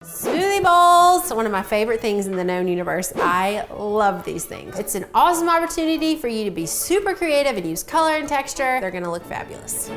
Smoothie bowls, one of my favorite things in the known universe. I love these things. It's an awesome opportunity for you to be super creative and use color and texture. They're gonna look fabulous.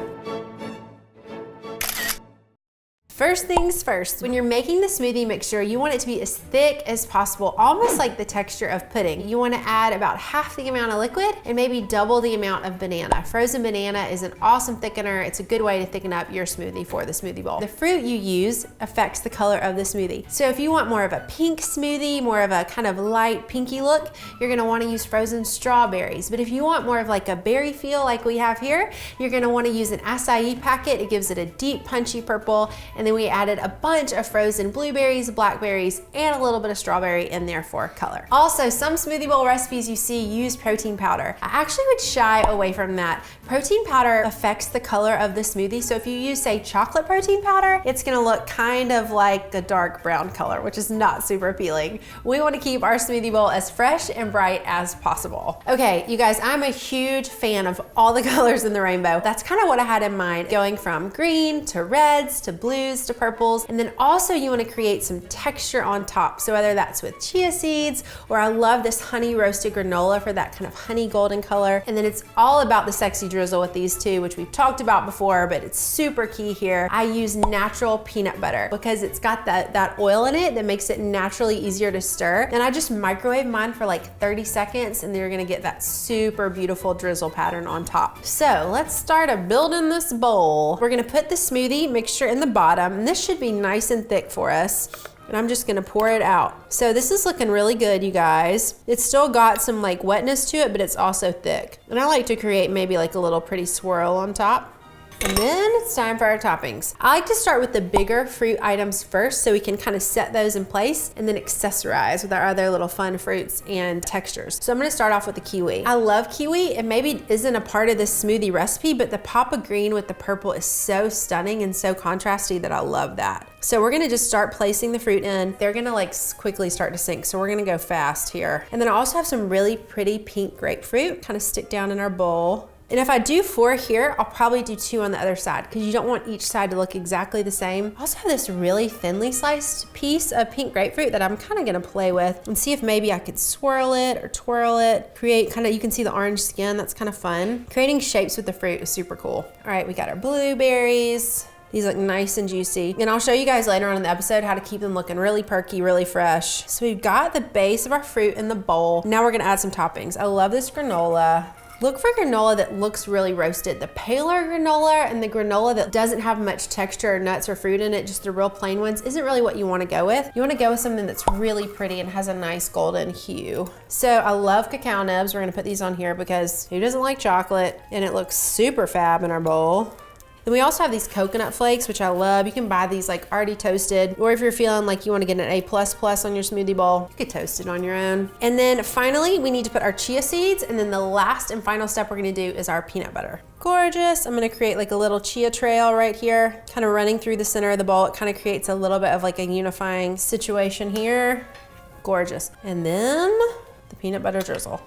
First things first, when you're making the smoothie mixture, you want it to be as thick as possible, almost like the texture of pudding. You want to add about half the amount of liquid and maybe double the amount of banana. Frozen banana is an awesome thickener. It's a good way to thicken up your smoothie for the smoothie bowl. The fruit you use affects the color of the smoothie. So if you want more of a pink smoothie, more of a kind of light pinky look, you're gonna want to use frozen strawberries. But if you want more of like a berry feel like we have here, you're gonna want to use an acai packet. It gives it a deep punchy purple, and then we added a bunch of frozen blueberries, blackberries, and a little bit of strawberry in there for color. Also, some smoothie bowl recipes you see use protein powder. I actually would shy away from that. Protein powder affects the color of the smoothie, so if you use, say, chocolate protein powder, it's gonna look kind of like a dark brown color, which is not super appealing. We wanna keep our smoothie bowl as fresh and bright as possible. Okay, you guys, I'm a huge fan of all the colors in the rainbow. That's kind of what I had in mind, going from green to reds to blues to purples. And then also you want to create some texture on top. So whether that's with chia seeds, or I love this honey roasted granola for that kind of honey golden color. And then it's all about the sexy drizzle with these two, which we've talked about before, but it's super key here. I use natural peanut butter because it's got that oil in it that makes it naturally easier to stir. And I just microwave mine for like 30 seconds and then you're gonna get that super beautiful drizzle pattern on top. So let's start building this bowl. We're gonna put the smoothie mixture in the bottom, and this should be nice and thick for us. And I'm just gonna pour it out. So this is looking really good, you guys. It's still got some like wetness to it, but it's also thick. And I like to create maybe like a little pretty swirl on top. And then it's time for our toppings. I like to start with the bigger fruit items first so we can kind of set those in place and then accessorize with our other little fun fruits and textures. So I'm gonna start off with the kiwi. I love kiwi. It maybe isn't a part of this smoothie recipe, but the pop of green with the purple is so stunning and so contrasty that I love that. So we're gonna just start placing the fruit in. They're gonna like quickly start to sink, so we're gonna go fast here. And then I also have some really pretty pink grapefruit, kind of stick down in our bowl. And if I do 4 here, I'll probably do 2 on the other side because you don't want each side to look exactly the same. I also have this really thinly sliced piece of pink grapefruit that I'm kind of gonna play with and see if maybe I could swirl it or twirl it, create kind of, you can see the orange skin, that's kind of fun. Creating shapes with the fruit is super cool. All right, we got our blueberries. These look nice and juicy. And I'll show you guys later on in the episode how to keep them looking really perky, really fresh. So we've got the base of our fruit in the bowl. Now we're gonna add some toppings. I love this granola. Look for granola that looks really roasted. The paler granola and the granola that doesn't have much texture or nuts or fruit in it, just the real plain ones, isn't really what you wanna go with. You wanna go with something that's really pretty and has a nice golden hue. So I love cacao nibs. We're gonna put these on here because who doesn't like chocolate? And it looks super fab in our bowl. Then we also have these coconut flakes, which I love. You can buy these like already toasted, or if you're feeling like you want to get an A++ on your smoothie bowl, you could toast it on your own. And then finally, we need to put our chia seeds, and then the last and final step we're gonna do is our peanut butter. Gorgeous. I'm gonna create like a little chia trail right here, kind of running through the center of the bowl. It kind of creates a little bit of like a unifying situation here. Gorgeous. And then the peanut butter drizzle.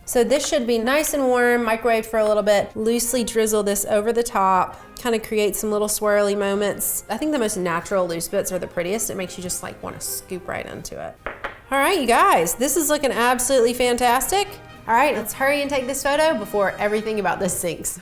So this should be nice and warm, microwave for a little bit, loosely drizzle this over the top, kind of create some little swirly moments. I think the most natural loose bits are the prettiest. It makes you just like want to scoop right into it. All right, you guys, this is looking absolutely fantastic. All right, let's hurry and take this photo before everything about this sinks.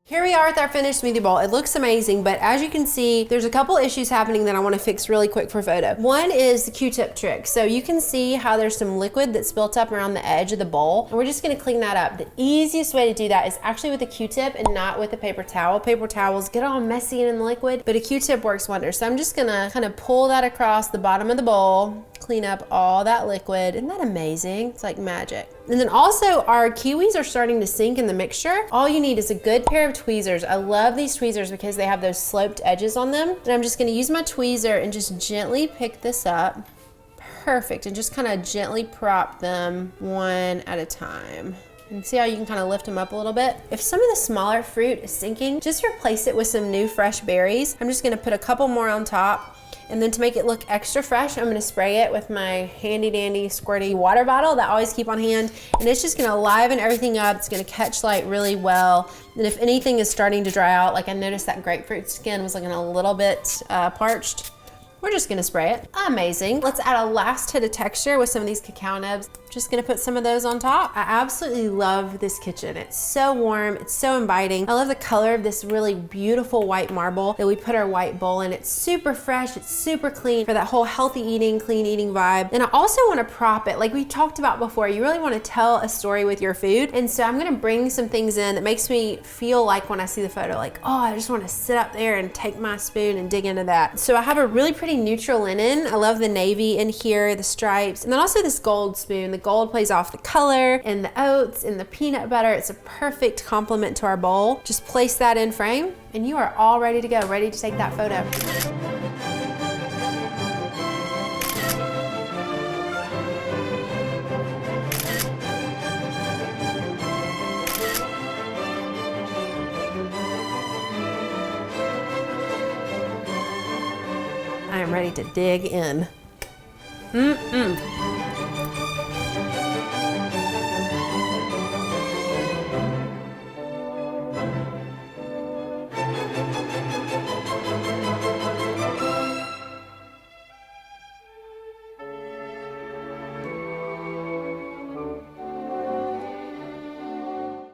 Here we are with our finished smoothie bowl. It looks amazing, but as you can see, there's a couple issues happening that I want to fix really quick for photo. One is the Q-tip trick. So you can see how there's some liquid that's built up around the edge of the bowl, and we're just gonna clean that up. The easiest way to do that is actually with a Q-tip and not with a paper towel. Paper towels get all messy and in the liquid, but a Q-tip works wonders. So I'm just gonna kind of pull that across the bottom of the bowl, clean up all that liquid. Isn't that amazing? It's like magic. And then also our kiwis are starting to sink in the mixture. All you need is a good pair of tweezers. I love these tweezers because they have those sloped edges on them. And I'm just gonna use my tweezer and just gently pick this up. Perfect, and just kind of gently prop them one at a time. And see how you can kind of lift them up a little bit? If some of the smaller fruit is sinking, just replace it with some new fresh berries. I'm just gonna put a couple more on top. And then to make it look extra fresh, I'm gonna spray it with my handy dandy squirty water bottle that I always keep on hand. And it's just gonna liven everything up. It's gonna catch light really well. And if anything is starting to dry out, like I noticed that grapefruit skin was looking a little bit parched, We're just gonna spray it. Amazing. Let's add a last hit of texture with some of these cacao nibs. Just gonna put some of those on top. I absolutely love this kitchen. It's so warm, it's so inviting. I love the color of this really beautiful white marble that we put our white bowl in. It's super fresh, it's super clean for that whole healthy eating, clean eating vibe. And I also wanna prop it, like we talked about before, you really wanna tell a story with your food. And so I'm gonna bring some things in that makes me feel like when I see the photo, like, oh, I just wanna sit up there and take my spoon and dig into that. So I have a really pretty neutral linen. I love the navy in here, the stripes, and then also this gold spoon. The gold plays off the color and the oats and the peanut butter. It's a perfect complement to our bowl. Just place that in frame and you are all ready to go, ready to take that photo. I am ready to dig in.